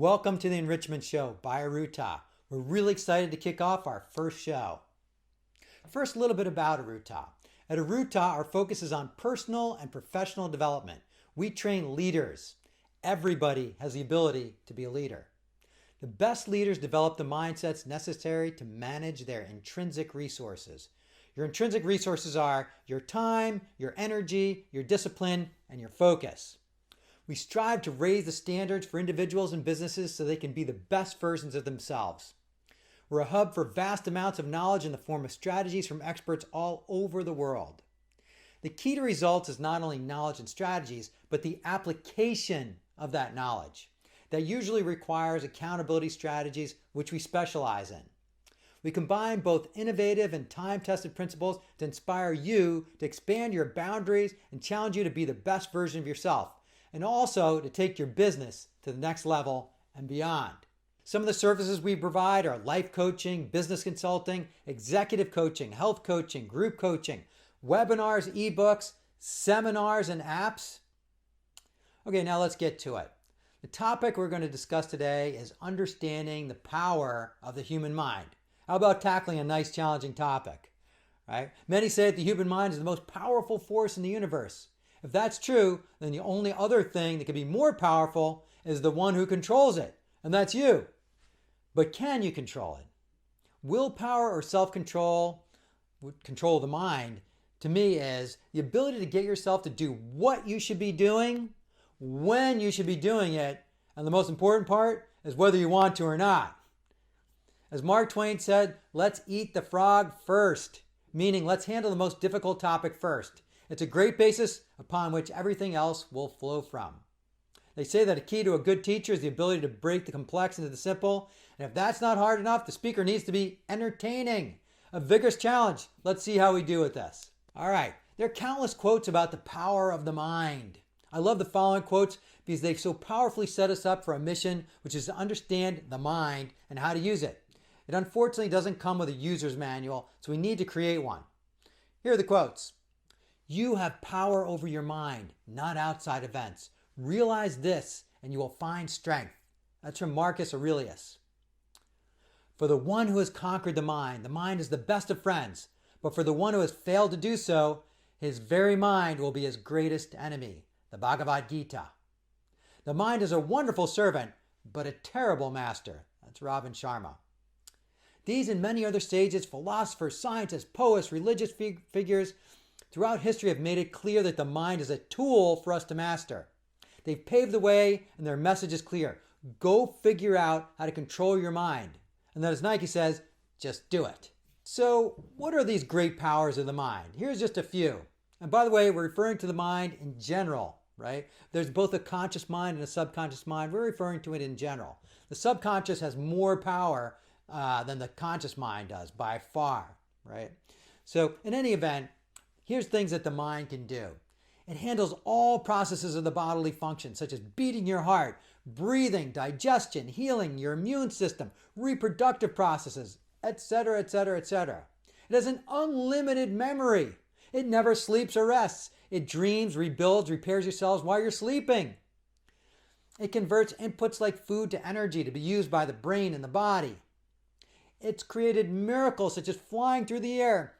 Welcome to the Enrichment Show by Arootah. We're really excited to kick off our first show. First, a little bit about Arootah. At Arootah, our focus is on personal and professional development. We train leaders. Everybody has the ability to be a leader. The best leaders develop the mindsets necessary to manage their intrinsic resources. Your intrinsic resources are your time, your energy, your discipline, and your focus. We strive to raise the standards for individuals and businesses so they can be the best versions of themselves. We're a hub for vast amounts of knowledge in the form of strategies from experts all over the world. The key to results is not only knowledge and strategies, but the application of that knowledge. That usually requires accountability strategies, which we specialize in. We combine both innovative and time-tested principles to inspire you to expand your boundaries and challenge you to be the best version of yourself, and also to take your business to the next level and beyond. Some of the services we provide are life coaching, business consulting, executive coaching, health coaching, group coaching, webinars, ebooks, seminars, and apps. Okay, now let's get to it. The topic we're going to discuss today is understanding the power of the human mind. How about tackling a nice challenging topic? Right? Many say that the human mind is the most powerful force in the universe. If that's true, then the only other thing that can be more powerful is the one who controls it, and that's you. But can you control it? Willpower or self-control, control of the mind, to me is the ability to get yourself to do what you should be doing, when you should be doing it, and the most important part is whether you want to or not. As Mark Twain said, let's eat the frog first, meaning let's handle the most difficult topic first. It's a great basis upon which everything else will flow from. They say that a key to a good teacher is the ability to break the complex into the simple. And if that's not hard enough, the speaker needs to be entertaining. A vigorous challenge. Let's see how we do with this. All right. There are countless quotes about the power of the mind. I love the following quotes because they so powerfully set us up for a mission, which is to understand the mind and how to use it. It unfortunately doesn't come with a user's manual, so we need to create one. Here are the quotes. You have power over your mind, not outside events. Realize this, and you will find strength. That's from Marcus Aurelius. For the one who has conquered the mind is the best of friends. But for the one who has failed to do so, his very mind will be his greatest enemy. The Bhagavad Gita. The mind is a wonderful servant, but a terrible master. That's Robin Sharma. These and many other sages, philosophers, scientists, poets, religious figures throughout history have made it clear that the mind is a tool for us to master. They've paved the way and their message is clear. Go figure out how to control your mind. And then as Nike says, just do it. So what are these great powers of the mind? Here's just a few. And by the way, we're referring to the mind in general, right? There's both a conscious mind and a subconscious mind. We're referring to it in general. The subconscious has more power than the conscious mind does by far, right? So in any event, here's things that the mind can do. It handles all processes of the bodily function, such as beating your heart, breathing, digestion, healing, your immune system, reproductive processes, etc., etc., etc. It has an unlimited memory. It never sleeps or rests. It dreams, rebuilds, repairs your cells while you're sleeping. It converts inputs like food to energy to be used by the brain and the body. It's created miracles such as flying through the air,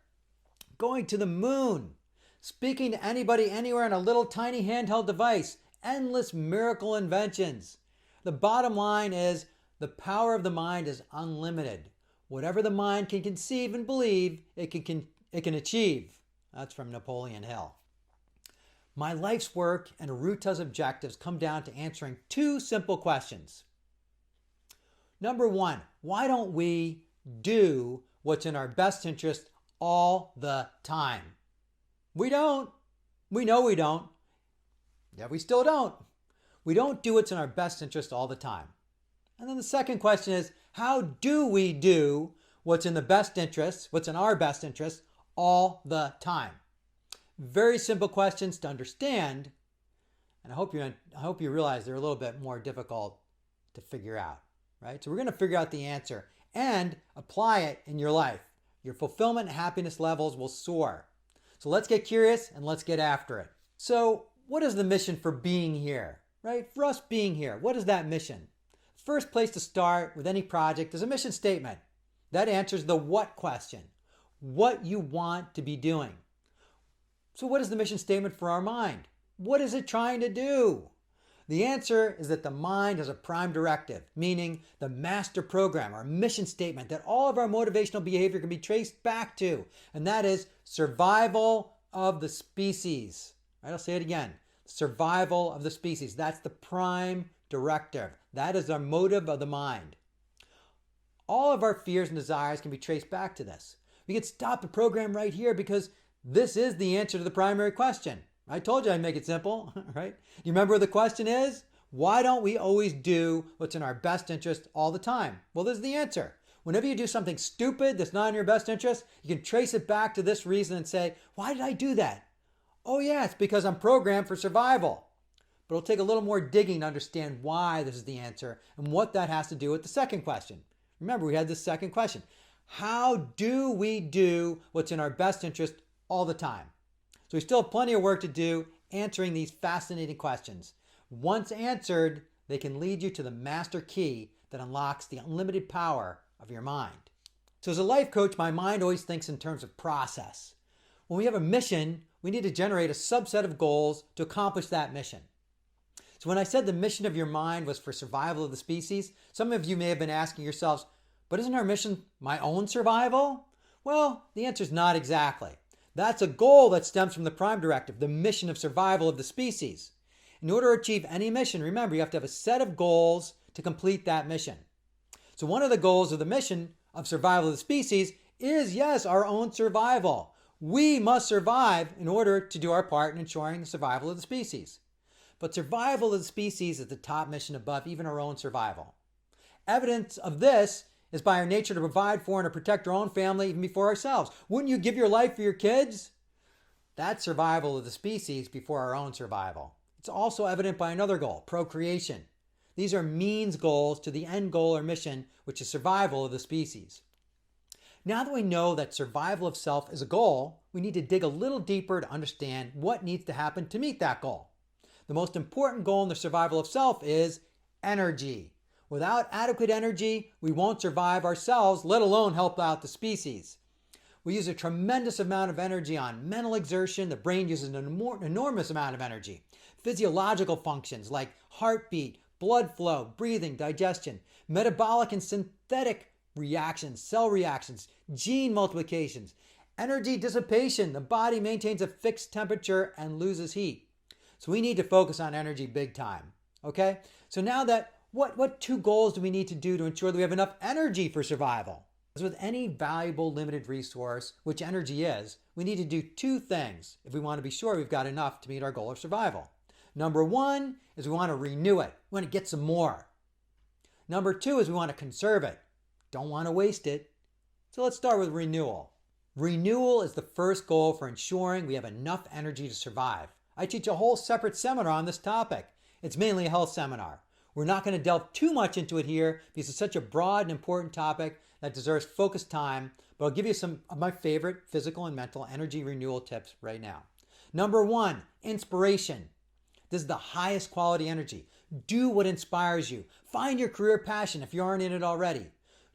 going to the moon, speaking to anybody anywhere on a little tiny handheld device, endless miracle inventions. The bottom line is the power of the mind is unlimited. Whatever the mind can conceive and believe, it can achieve. That's from Napoleon Hill. My life's work and Arootah's objectives come down to answering two simple questions. Number one, why don't we do what's in our best interest all the time? We don't. We know we don't. Yeah, we still don't. We don't do what's in our best interest all the time. And then the second question is, how do we do what's in the best interest, what's in our best interest all the time? Very simple questions to understand, and I hope you realize they're a little bit more difficult to figure out, right? So we're going to figure out the answer and apply it in your life. Your fulfillment and happiness levels will soar. So let's get curious and let's get after it. So what is the mission for being here, right? For us being here, what is that mission? first place to start with any project is a mission statement. That answers the what question, what you want to be doing. So what is the mission statement for our mind? What is it trying to do? The answer is that the mind has a prime directive, meaning the master program or mission statement that all of our motivational behavior can be traced back to, and that is survival of the species. All right, I'll say it again. Survival of the species. That's the prime directive. That is our motive of the mind. All of our fears and desires can be traced back to this. We can stop the program right here because this is the answer to the primary question. I told you I'd make it simple, right? You remember what the question is? Why don't we always do what's in our best interest all the time? Well, this is the answer. Whenever you do something stupid that's not in your best interest, you can trace it back to this reason and say, why did I do that? Oh yeah, it's because I'm programmed for survival. But it'll take a little more digging to understand why this is the answer and what that has to do with the second question. Remember, we had this second question. How do we do what's in our best interest all the time? So we still have plenty of work to do answering these fascinating questions. Once answered, they can lead you to the master key that unlocks the unlimited power of your mind. So as a life coach, my mind always thinks in terms of process. When we have a mission, we need to generate a subset of goals to accomplish that mission. So when I said the mission of your mind was for survival of the species, some of you may have been asking yourselves, but isn't our mission my own survival? Well, the answer is not exactly. That's a goal that stems from the prime directive, the mission of survival of the species. In order to achieve any mission, remember, you have to have a set of goals to complete that mission. So one of the goals of the mission of survival of the species is, yes, our own survival. We must survive in order to do our part in ensuring the survival of the species. But survival of the species is the top mission above even our own survival. Evidence of this is by our nature to provide for and to protect our own family even before ourselves. Wouldn't you give your life for your kids? That's survival of the species before our own survival. It's also evident by another goal, procreation. These are means goals to the end goal or mission, which is survival of the species. Now that we know that survival of self is a goal, we need to dig a little deeper to understand what needs to happen to meet that goal. The most important goal in the survival of self is energy. Without adequate energy, we won't survive ourselves, let alone help out the species. We use a tremendous amount of energy on mental exertion. The brain uses an enormous amount of energy. Physiological functions like heartbeat, blood flow, breathing, digestion, metabolic and synthetic reactions, cell reactions, gene multiplications, energy dissipation. The body maintains a fixed temperature and loses heat. So we need to focus on energy big time. Okay? So now that what two goals do we need to do to ensure that we have enough energy for survival? As with any valuable limited resource, which energy is, we need to do two things if we want to be sure we've got enough to meet our goal of survival. Number one is we want to renew it. We want to get some more. Number two is we want to conserve it. Don't want to waste it. So let's start with renewal. Renewal is the first goal for ensuring we have enough energy to survive. I teach a whole separate seminar on this topic. It's mainly a health seminar. We're not going to delve too much into it here because it's such a broad and important topic that deserves focused time, but I'll give you some of my favorite physical and mental energy renewal tips right now. Number one, inspiration. This is the highest quality energy. Do what inspires you. Find your career passion if you aren't in it already.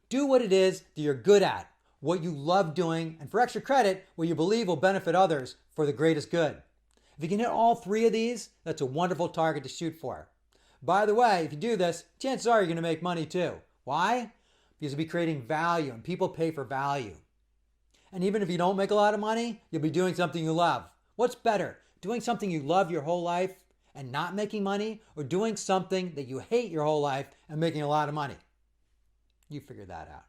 Do what it is that you're good at, what you love doing, and for extra credit, what you believe will benefit others for the greatest good. If you can hit all three of these, that's a wonderful target to shoot for. By the way, if you do this, chances are you're going to make money too. Why? Because you'll be creating value and people pay for value. And even if you don't make a lot of money, you'll be doing something you love. What's better, doing something you love your whole life and not making money, or doing something that you hate your whole life and making a lot of money? You figure that out.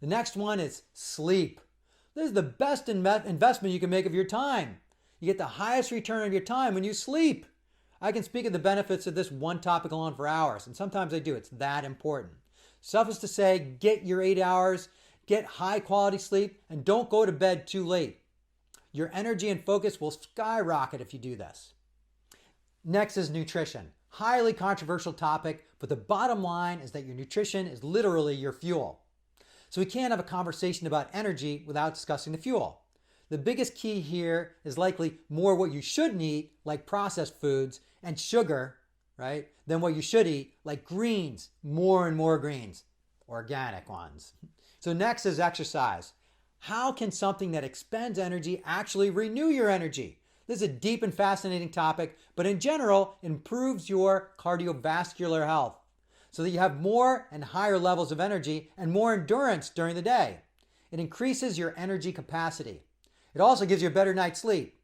The next one is sleep. This is the best investment you can make of your time. You get the highest return of your time when you sleep. I can speak of the benefits of this one topic alone for hours, and sometimes I do. It's that important. Suffice to say, get your 8 hours, get high quality sleep, and don't go to bed too late. Your energy and focus will skyrocket if you do this. Next is nutrition. Highly controversial topic, but the bottom line is that your nutrition is literally your fuel. So we can't have a conversation about energy without discussing the fuel. The biggest key here is likely more what you shouldn't eat, like processed foods, and sugar, right, than what you should eat, like greens, more and more greens, organic ones. So next is exercise. How can something that expends energy actually renew your energy? This is a deep and fascinating topic, but in general, improves your cardiovascular health so that you have more and higher levels of energy and more endurance during the day. It increases your energy capacity. It also gives you a better night's sleep.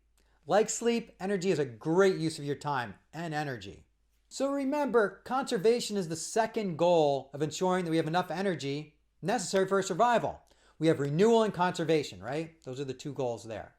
Like sleep, energy is a great use of your time and energy. So remember, conservation is the second goal of ensuring that we have enough energy necessary for survival. We have renewal and conservation, right? Those are the two goals there.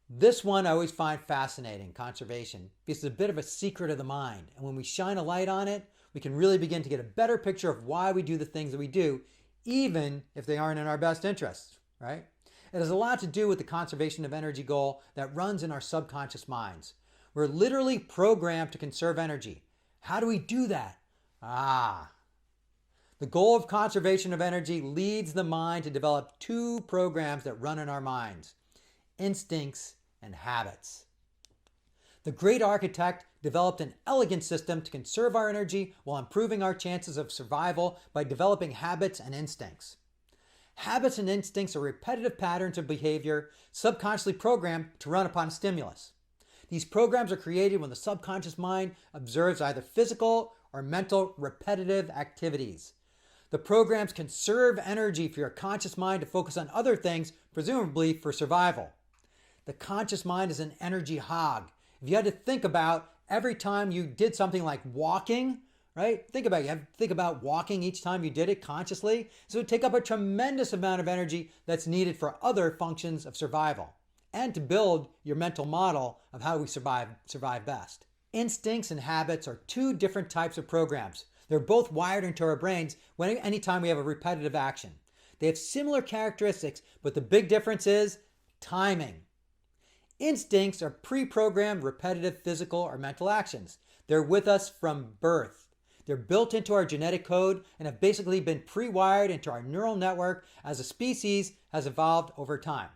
This one I always find fascinating, conservation, because it's a bit of a secret of the mind. And when we shine a light on it, we can really begin to get a better picture of why we do the things that we do, even if they aren't in our best interests, right? It has a lot to do with the conservation of energy goal that runs in our subconscious minds. We're literally programmed to conserve energy. How do we do that? The goal of conservation of energy leads the mind to develop two programs that run in our minds: instincts and habits. The great architect developed an elegant system to conserve our energy while improving our chances of survival by developing habits and instincts. Habits and instincts are repetitive patterns of behavior subconsciously programmed to run upon stimulus. These programs are created when the subconscious mind observes either physical or mental repetitive activities. The programs conserve energy for your conscious mind to focus on other things, presumably for survival. The conscious mind is an energy hog. If you had to think about every time you did something like walking, right? Think about walking each time you did it consciously. So it would take up a tremendous amount of energy that's needed for other functions of survival and to build your mental model of how we survive best. Instincts and habits are two different types of programs. They're both wired into our brains anytime we have a repetitive action. They have similar characteristics, but the big difference is timing. Instincts are pre-programmed repetitive physical or mental actions. They're with us from birth. They're built into our genetic code and have basically been pre-wired into our neural network as a species has evolved over time.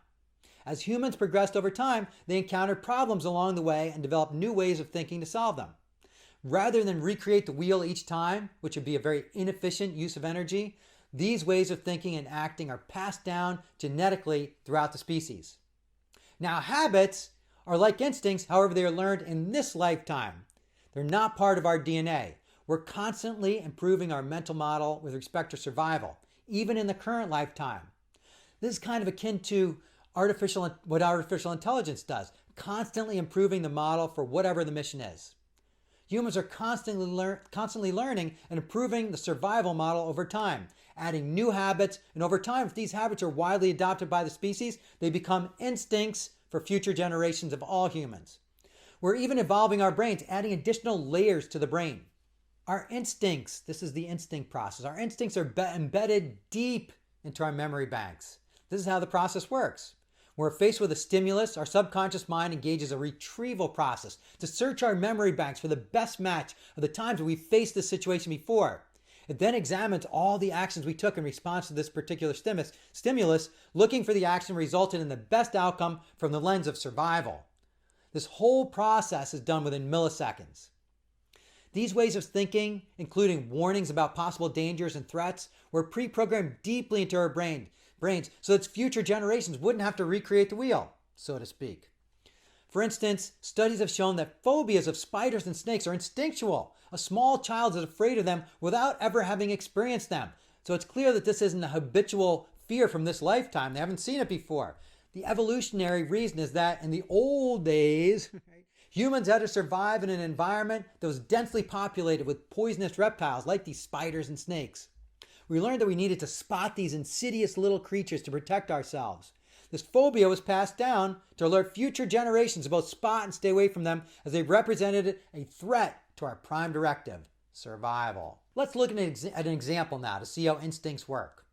As humans progressed over time, they encountered problems along the way and developed new ways of thinking to solve them. Rather than recreate the wheel each time, which would be a very inefficient use of energy, these ways of thinking and acting are passed down genetically throughout the species. Now, habits are like instincts, however, they are learned in this lifetime. They're not part of our DNA. We're constantly improving our mental model with respect to survival, even in the current lifetime. This is kind of akin to what artificial intelligence does, constantly improving the model for whatever the mission is. Humans are constantly learning and improving the survival model over time, adding new habits, and over time, if these habits are widely adopted by the species, they become instincts for future generations of all humans. We're even evolving our brains, adding additional layers to the brain. Our instincts, this is the instinct process, our instincts are embedded deep into our memory banks. This is how the process works. When we're faced with a stimulus, our subconscious mind engages a retrieval process to search our memory banks for the best match of the times that we faced this situation before. It then examines all the actions we took in response to this particular stimulus, looking for the action resulted in the best outcome from the lens of survival. This whole process is done within milliseconds. These ways of thinking, including warnings about possible dangers and threats, were pre-programmed deeply into our brains so that future generations wouldn't have to recreate the wheel, so to speak. For instance, studies have shown that phobias of spiders and snakes are instinctual. A small child is afraid of them without ever having experienced them. So it's clear that this isn't a habitual fear from this lifetime. They haven't seen it before. The evolutionary reason is that in the old days, humans had to survive in an environment that was densely populated with poisonous reptiles like these spiders and snakes. We learned that we needed to spot these insidious little creatures to protect ourselves. This phobia was passed down to alert future generations to both spot and stay away from them as they represented a threat to our prime directive, survival. Let's look at an example now to see how instincts work.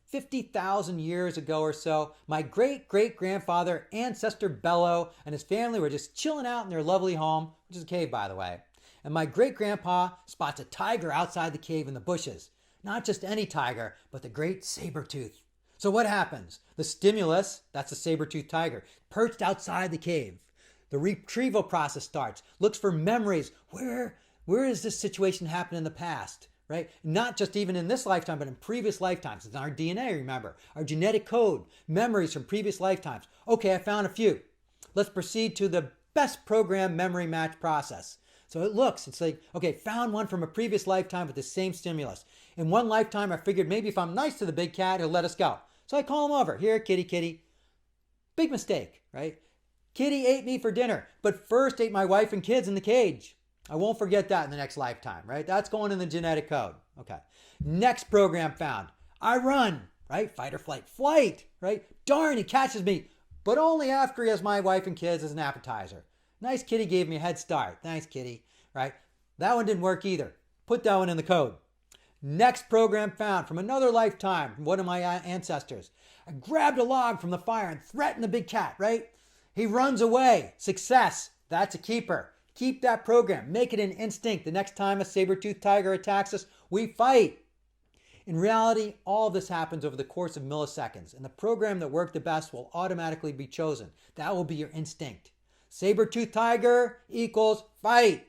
50,000 years ago or so, my great-great-grandfather, ancestor Bello, and his family were just chilling out in their lovely home, which is a cave, by the way. And my great-grandpa spots a tiger outside the cave in the bushes. Not just any tiger, but the great saber-tooth. So what happens? The stimulus, that's the saber-toothed tiger, perched outside the cave. The retrieval process starts, looks for memories. Where Where has this situation happened in the past? Right? Not just even in this lifetime, but in previous lifetimes. It's in our DNA, remember. Our genetic code, memories from previous lifetimes. Okay, I found a few. Let's proceed to the best program memory match process. So it's like, okay, found one from a previous lifetime with the same stimulus. In one lifetime, I figured maybe if I'm nice to the big cat, he'll let us go. So I call him over. Here, kitty, kitty. Big mistake, right? Kitty ate me for dinner, but first ate my wife and kids in the cage. I won't forget that in the next lifetime, right? That's going in the genetic code. Okay. Next program found. I run, right? Fight or flight. Flight, right? Darn, he catches me, but only after he has my wife and kids as an appetizer. Nice kitty gave me a head start. Thanks, kitty, right? That one didn't work either. Put that one in the code. Next program found from another lifetime, from one of my ancestors. I grabbed a log from the fire and threatened the big cat, right? He runs away. Success. That's a keeper. Keep that program. Make it an instinct. The next time a saber-toothed tiger attacks us, we fight. In reality, all of this happens over the course of milliseconds, and the program that worked the best will automatically be chosen. That will be your instinct. Saber-toothed tiger equals fight.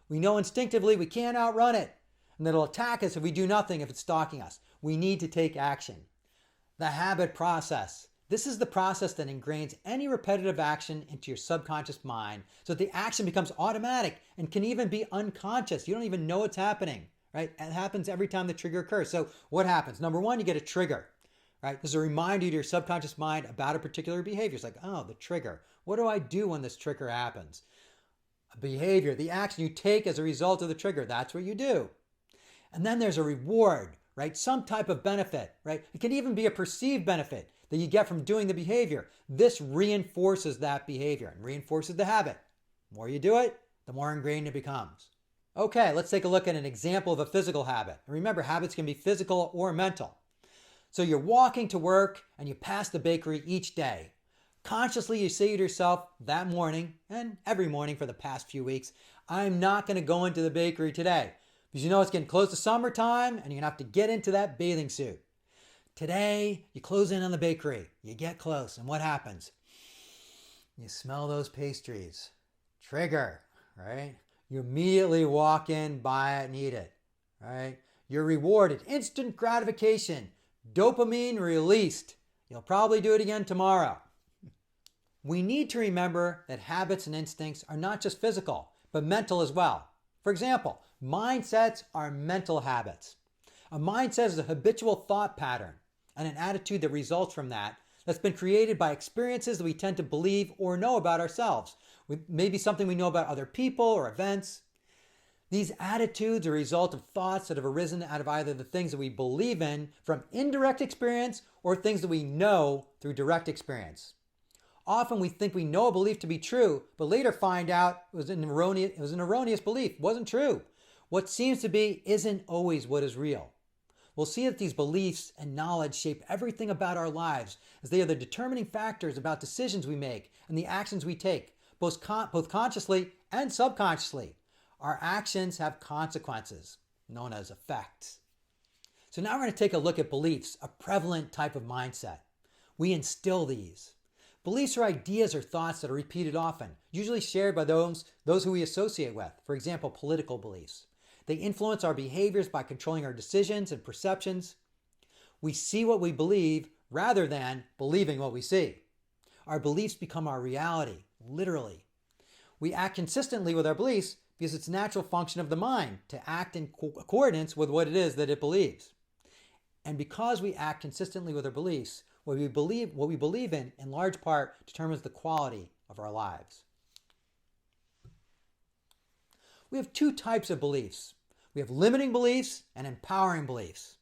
We know instinctively we can't outrun it, and that it'll attack us if we do nothing if it's stalking us. We need to take action. The habit process. This is the process that ingrains any repetitive action into your subconscious mind so that the action becomes automatic and can even be unconscious. You don't even know it's happening, right? It happens every time the trigger occurs. So what happens? Number one, you get a trigger, right? This is a reminder to your subconscious mind about a particular behavior. It's like, oh, the trigger. What do I do when this trigger happens? A behavior, the action you take as a result of the trigger. That's what you do. And then there's a reward, right? Some type of benefit, right? It can even be a perceived benefit that you get from doing the behavior. This reinforces that behavior and reinforces the habit. The more you do it, the more ingrained it becomes. Okay, let's take a look at an example of a physical habit. And remember, habits can be physical or mental. So you're walking to work and you pass the bakery each day. Consciously, you say to yourself that morning and every morning for the past few weeks, I'm not going to go into the bakery today because you know it's getting close to summertime and you're going to have to get into that bathing suit. Today, you close in on the bakery. You get close, and what happens? You smell those pastries. Trigger, right? You immediately walk in, buy it, and eat it, right? You're rewarded. Instant gratification. Dopamine released. You'll probably do it again tomorrow. We need to remember that habits and instincts are not just physical, but mental as well. For example, mindsets are mental habits. A mindset is a habitual thought pattern and an attitude that results from that's been created by experiences that we tend to believe or know about ourselves. Maybe something we know about other people or events. These attitudes are a result of thoughts that have arisen out of either the things that we believe in from indirect experience or things that we know through direct experience. Often we think we know a belief to be true, but later find out it was an erroneous belief. It wasn't true. What seems to be isn't always what is real. We'll see that these beliefs and knowledge shape everything about our lives, as they are the determining factors about decisions we make and the actions we take, both consciously and subconsciously. Our actions have consequences, known as effects. So now we're going to take a look at beliefs, a prevalent type of mindset. We instill these. Beliefs are ideas or thoughts that are repeated often, usually shared by those who we associate with. For example, political beliefs. They influence our behaviors by controlling our decisions and perceptions. We see what we believe rather than believing what we see. Our beliefs become our reality, literally. We act consistently with our beliefs because it's a natural function of the mind to act in accordance with what it is that it believes. And because we act consistently with our beliefs, what we believe in large part determines the quality of our lives. We have two types of beliefs. We have limiting beliefs and empowering beliefs.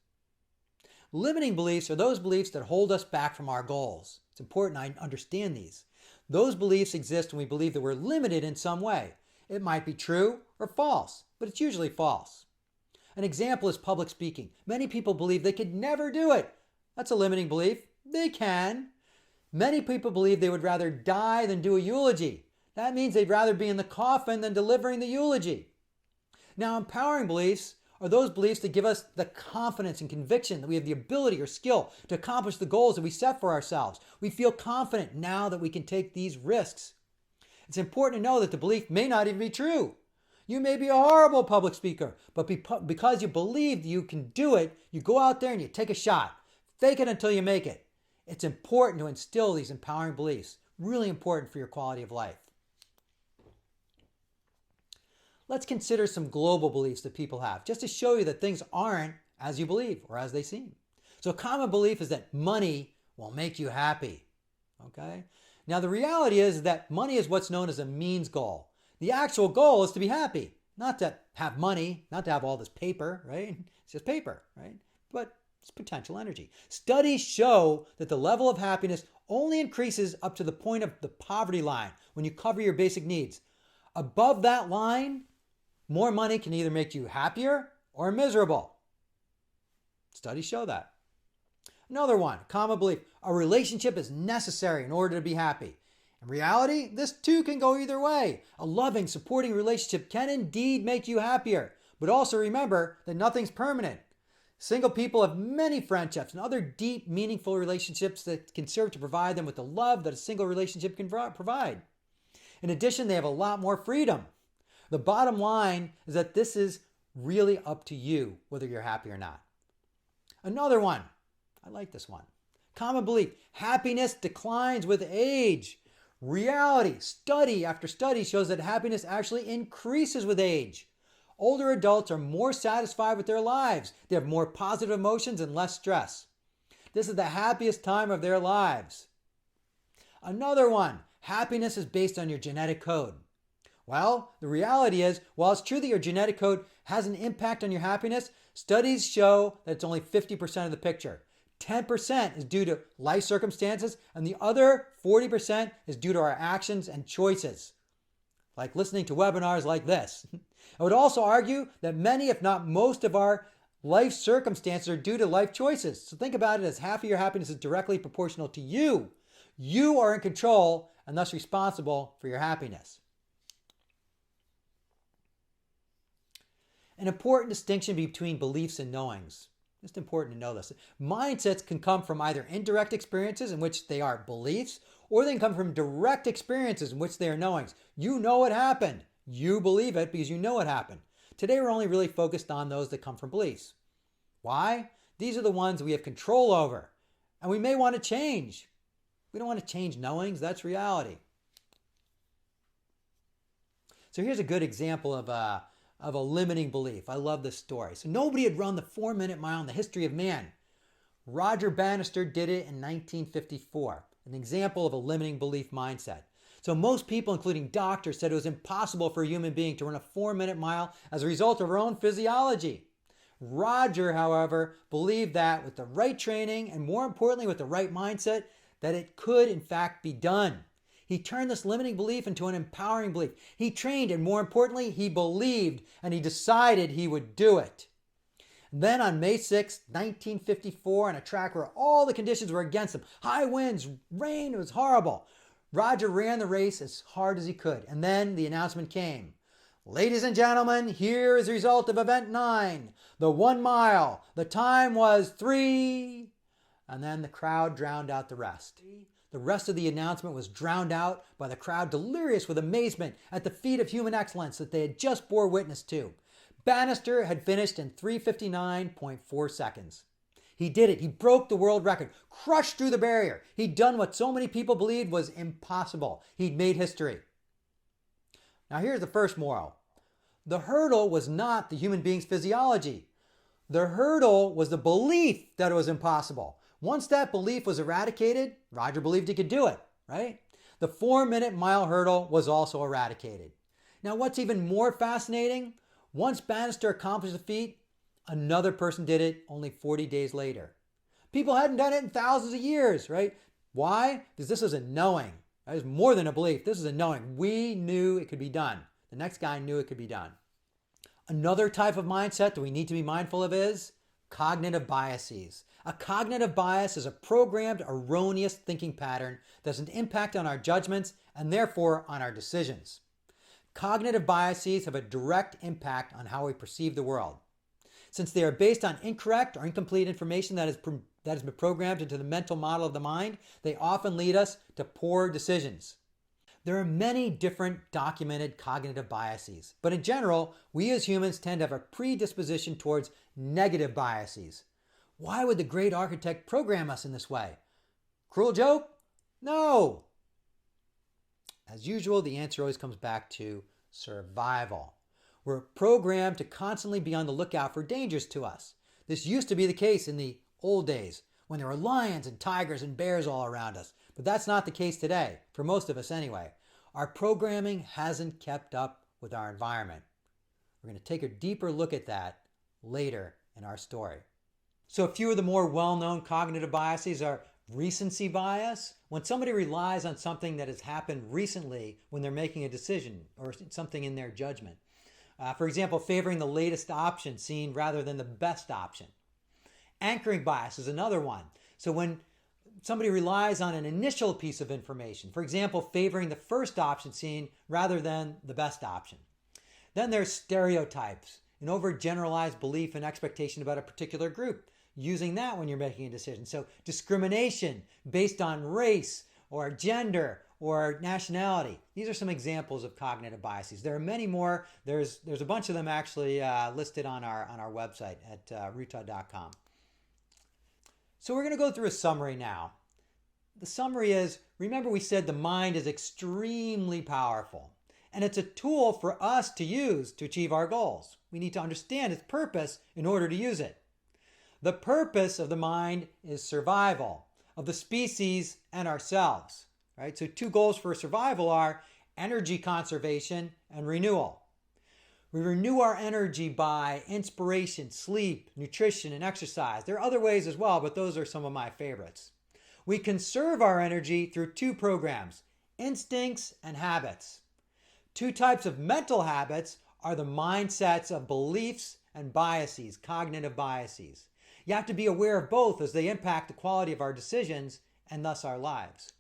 Limiting beliefs are those beliefs that hold us back from our goals. It's important I understand these. Those beliefs exist when we believe that we're limited in some way. It might be true or false, but it's usually false. An example is public speaking. Many people believe they could never do it. That's a limiting belief. They can. Many people believe they would rather die than do a eulogy. That means they'd rather be in the coffin than delivering the eulogy. Now, empowering beliefs are those beliefs that give us the confidence and conviction that we have the ability or skill to accomplish the goals that we set for ourselves. We feel confident now that we can take these risks. It's important to know that the belief may not even be true. You may be a horrible public speaker, but because you believe you can do it, you go out there and you take a shot. Fake it until you make it. It's important to instill these empowering beliefs. Really important for your quality of life. Let's consider some global beliefs that people have, just to show you that things aren't as you believe or as they seem. So a common belief is that money will make you happy. Okay? Now the reality is that money is what's known as a means goal. The actual goal is to be happy, not to have money, not to have all this paper, right? It's just paper, right? But it's potential energy. Studies show that the level of happiness only increases up to the point of the poverty line when you cover your basic needs. Above that line, more money can either make you happier or miserable. Studies show that. Another one, common belief, a relationship is necessary in order to be happy. In reality, this too can go either way. A loving, supporting relationship can indeed make you happier, but also remember that nothing's permanent. Single people have many friendships and other deep, meaningful relationships that can serve to provide them with the love that a single relationship can provide. In addition, they have a lot more freedom. The bottom line is that this is really up to you, whether you're happy or not. Another one, I like this one. Common belief, happiness declines with age. Reality, study after study shows that happiness actually increases with age. Older adults are more satisfied with their lives. They have more positive emotions and less stress. This is the happiest time of their lives. Another one, happiness is based on your genetic code. Well, the reality is, while it's true that your genetic code has an impact on your happiness, studies show that it's only 50% of the picture. 10% is due to life circumstances, and the other 40% is due to our actions and choices, like listening to webinars like this. I would also argue that many, if not most, of our life circumstances are due to life choices. So think about it as half of your happiness is directly proportional to you. You are in control and thus responsible for your happiness. An important distinction between beliefs and knowings. Just important to know this. Mindsets can come from either indirect experiences in which they are beliefs, or they can come from direct experiences in which they are knowings. You know it happened. You believe it because you know it happened. Today we're only really focused on those that come from beliefs. Why? These are the ones we have control over, and we may want to change. We don't want to change knowings. That's reality. So here's a good example of a limiting belief. I love this story. So nobody had run the 4-minute mile in the history of man. Roger Bannister did it in 1954. An example of a limiting belief mindset. So most people, including doctors, said it was impossible for a human being to run a 4-minute mile as a result of our own physiology. Roger, however, believed that with the right training and more importantly with the right mindset, that it could in fact be done. He turned this limiting belief into an empowering belief. He trained and more importantly, he believed and he decided he would do it. And then on May 6, 1954, on a track where all the conditions were against him, high winds, rain, it was horrible. Roger ran the race as hard as he could. And then the announcement came. Ladies and gentlemen, here is the result of event 9. The 1 mile. The time was 3. And then the crowd drowned out the rest. The rest of the announcement was drowned out by the crowd, delirious with amazement at the feat of human excellence that they had just bore witness to. Bannister had finished in 3:59.4 seconds. He did it. He broke the world record, crushed through the barrier. He'd done what so many people believed was impossible. He'd made history. Now here's the first moral. The hurdle was not the human being's physiology. The hurdle was the belief that it was impossible. Once that belief was eradicated, Roger believed he could do it, right? The 4-minute mile hurdle was also eradicated. Now what's even more fascinating, once Bannister accomplished the feat, another person did it only 40 days later. People hadn't done it in thousands of years, right? Why? Because this is a knowing. That is more than a belief. This is a knowing. We knew it could be done. The next guy knew it could be done. Another type of mindset that we need to be mindful of is cognitive biases. A cognitive bias is a programmed, erroneous thinking pattern that has an impact on our judgments and therefore on our decisions. Cognitive biases have a direct impact on how we perceive the world. Since they are based on incorrect or incomplete information that has been programmed into the mental model of the mind, they often lead us to poor decisions. There are many different documented cognitive biases, but in general, we as humans tend to have a predisposition towards negative biases. Why would the great architect program us in this way? Cruel joke? No! As usual, the answer always comes back to survival. We're programmed to constantly be on the lookout for dangers to us. This used to be the case in the old days, when there were lions and tigers and bears all around us. But that's not the case today, for most of us anyway. Our programming hasn't kept up with our environment. We're going to take a deeper look at that later in our story. So a few of the more well-known cognitive biases are recency bias, when somebody relies on something that has happened recently when they're making a decision or something in their judgment. For example, favoring the latest option seen rather than the best option. Anchoring bias is another one. So when somebody relies on an initial piece of information, for example, favoring the first option seen rather than the best option. Then there's stereotypes, an overgeneralized belief and expectation about a particular group, using that when you're making a decision. So discrimination based on race or gender or nationality. These are some examples of cognitive biases. There are many more. There's a bunch of them actually listed on our website at arootah.com. So we're going to go through a summary now. The summary is, remember we said the mind is extremely powerful, and it's a tool for us to use to achieve our goals. We need to understand its purpose in order to use it. The purpose of the mind is survival of the species and ourselves, right? So two goals for survival are energy conservation and renewal. We renew our energy by inspiration, sleep, nutrition, and exercise. There are other ways as well, but those are some of my favorites. We conserve our energy through two programs, instincts and habits. Two types of mental habits are the mindsets of beliefs and biases, cognitive biases. You have to be aware of both as they impact the quality of our decisions and thus our lives.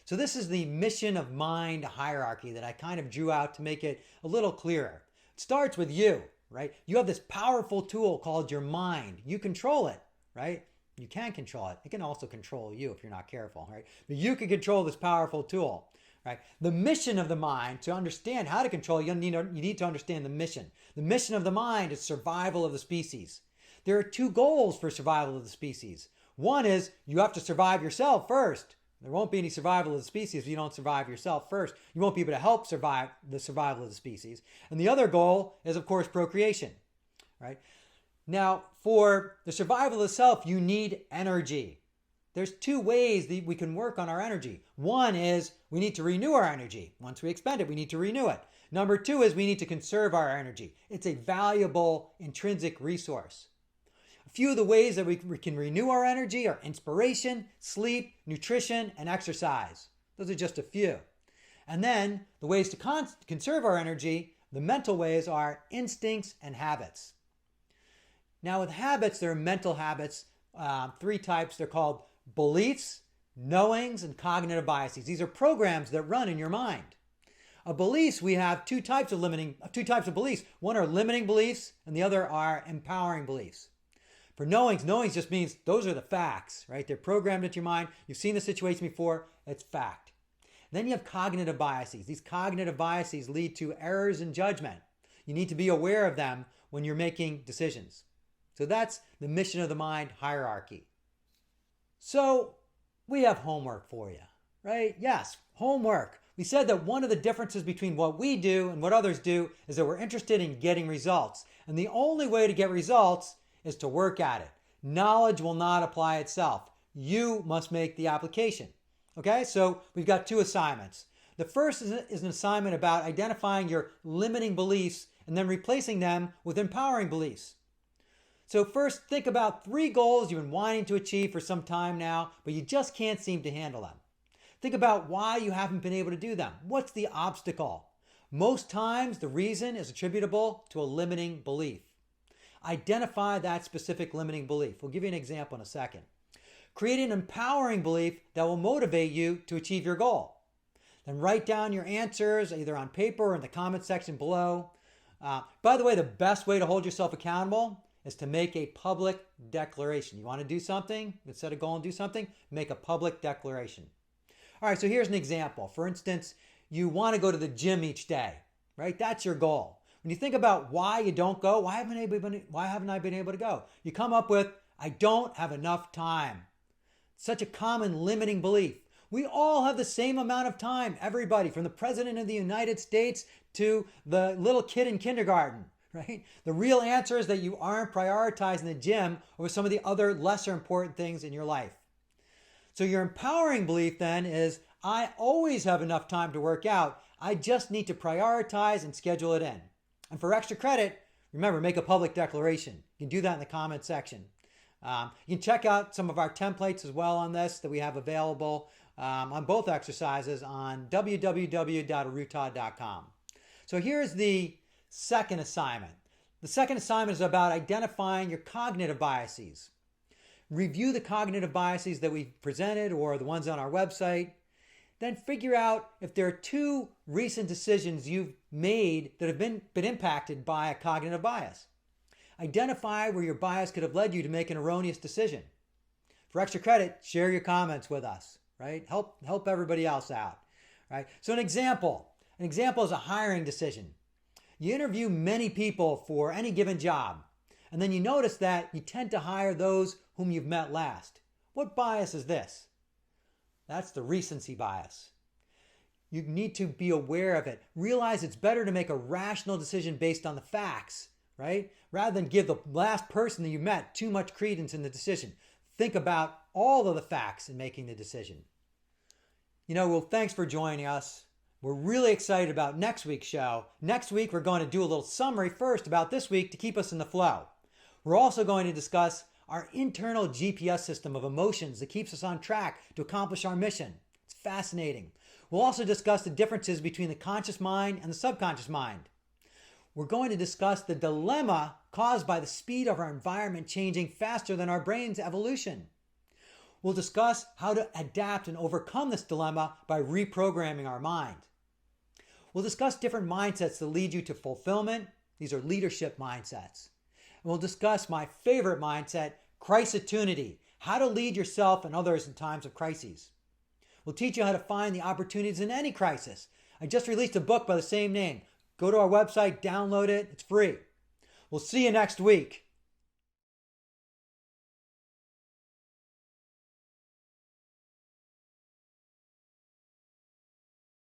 So this is the mission of mind hierarchy that I kind of drew out to make it a little clearer. It starts with you, right? You have this powerful tool called your mind. You control it, right? You can control it. It can also control you if you're not careful, right? But you can control this powerful tool, right? The mission of the mind, to understand how to control, you need to understand the mission. The mission of the mind is survival of the species. There are two goals for survival of the species. One is you have to survive yourself first. There won't be any survival of the species if you don't survive yourself first. You won't be able to help survive the survival of the species. And the other goal is, of course, procreation, right? Now, for the survival of the self, you need energy. There's two ways that we can work on our energy. One is we need to renew our energy. Once we expend it, we need to renew it. Number two is we need to conserve our energy. It's a valuable intrinsic resource. A few of the ways that we can renew our energy are inspiration, sleep, nutrition, and exercise. Those are just a few. And then the ways to conserve our energy, the mental ways, are instincts and habits. Now with habits, there are mental habits, three types. They're called beliefs, knowings, and cognitive biases. These are programs that run in your mind. Beliefs, we have two types of beliefs. One are limiting beliefs, and the other are empowering beliefs. For knowings just means those are the facts, right? They're programmed into your mind. You've seen the situation before. It's fact. Then you have cognitive biases. These cognitive biases lead to errors in judgment. You need to be aware of them when you're making decisions. So that's the mission of the mind hierarchy. So we have homework for you, right? Yes, homework. We said that one of the differences between what we do and what others do is that we're interested in getting results. And the only way to get results is to work at it. Knowledge will not apply itself. You must make the application. Okay, so we've got two assignments. The first is an assignment about identifying your limiting beliefs and then replacing them with empowering beliefs. So first, think about 3 goals you've been wanting to achieve for some time now, but you just can't seem to handle them. Think about why you haven't been able to do them. What's the obstacle? Most times, the reason is attributable to a limiting belief. Identify that specific limiting belief. We'll give you an example in a second. Create an empowering belief that will motivate you to achieve your goal. Then write down your answers either on paper or in the comment section below. By the way, the best way to hold yourself accountable is to make a public declaration. You want to do something, set a goal and do something, make a public declaration. All right, so here's an example. For instance, you want to go to the gym each day, right? That's your goal. When you think about why you don't go, why haven't I been able to go? You come up with, I don't have enough time. Such a common limiting belief. We all have the same amount of time, everybody, from the President of the United States to the little kid in kindergarten, right? The real answer is that you aren't prioritizing the gym over some of the other lesser important things in your life. So your empowering belief then is, I always have enough time to work out. I just need to prioritize and schedule it in. And for extra credit, remember, make a public declaration. You can do that in the comment section. You can check out some of our templates as well on this that we have available on both exercises on www.arootah.com. So here's the second assignment. The second assignment is about identifying your cognitive biases. Review the cognitive biases that we've presented or the ones on our website. Then figure out if there are two recent decisions you've made that have been impacted by a cognitive bias. Identify where your bias could have led you to make an erroneous decision. For extra credit, share your comments with us, right? Help everybody else out, right? So an example is a hiring decision. You interview many people for any given job, and then you notice that you tend to hire those whom you've met last. What bias is this? That's the recency bias. You need to be aware of it. Realize it's better to make a rational decision based on the facts, right? Rather than give the last person that you met too much credence in the decision. Think about all of the facts in making the decision. Well, thanks for joining us. We're really excited about next week's show. Next week, we're going to do a little summary first about this week to keep us in the flow. We're also going to discuss our internal GPS system of emotions that keeps us on track to accomplish our mission. It's fascinating. We'll also discuss the differences between the conscious mind and the subconscious mind. We're going to discuss the dilemma caused by the speed of our environment changing faster than our brain's evolution. We'll discuss how to adapt and overcome this dilemma by reprogramming our mind. We'll discuss different mindsets that lead you to fulfillment. These are leadership mindsets. And we'll discuss my favorite mindset, crisitunity, how to lead yourself and others in times of crises. We'll teach you how to find the opportunities in any crisis. I just released a book by the same name. Go to our website, download it. It's free. We'll see you next week.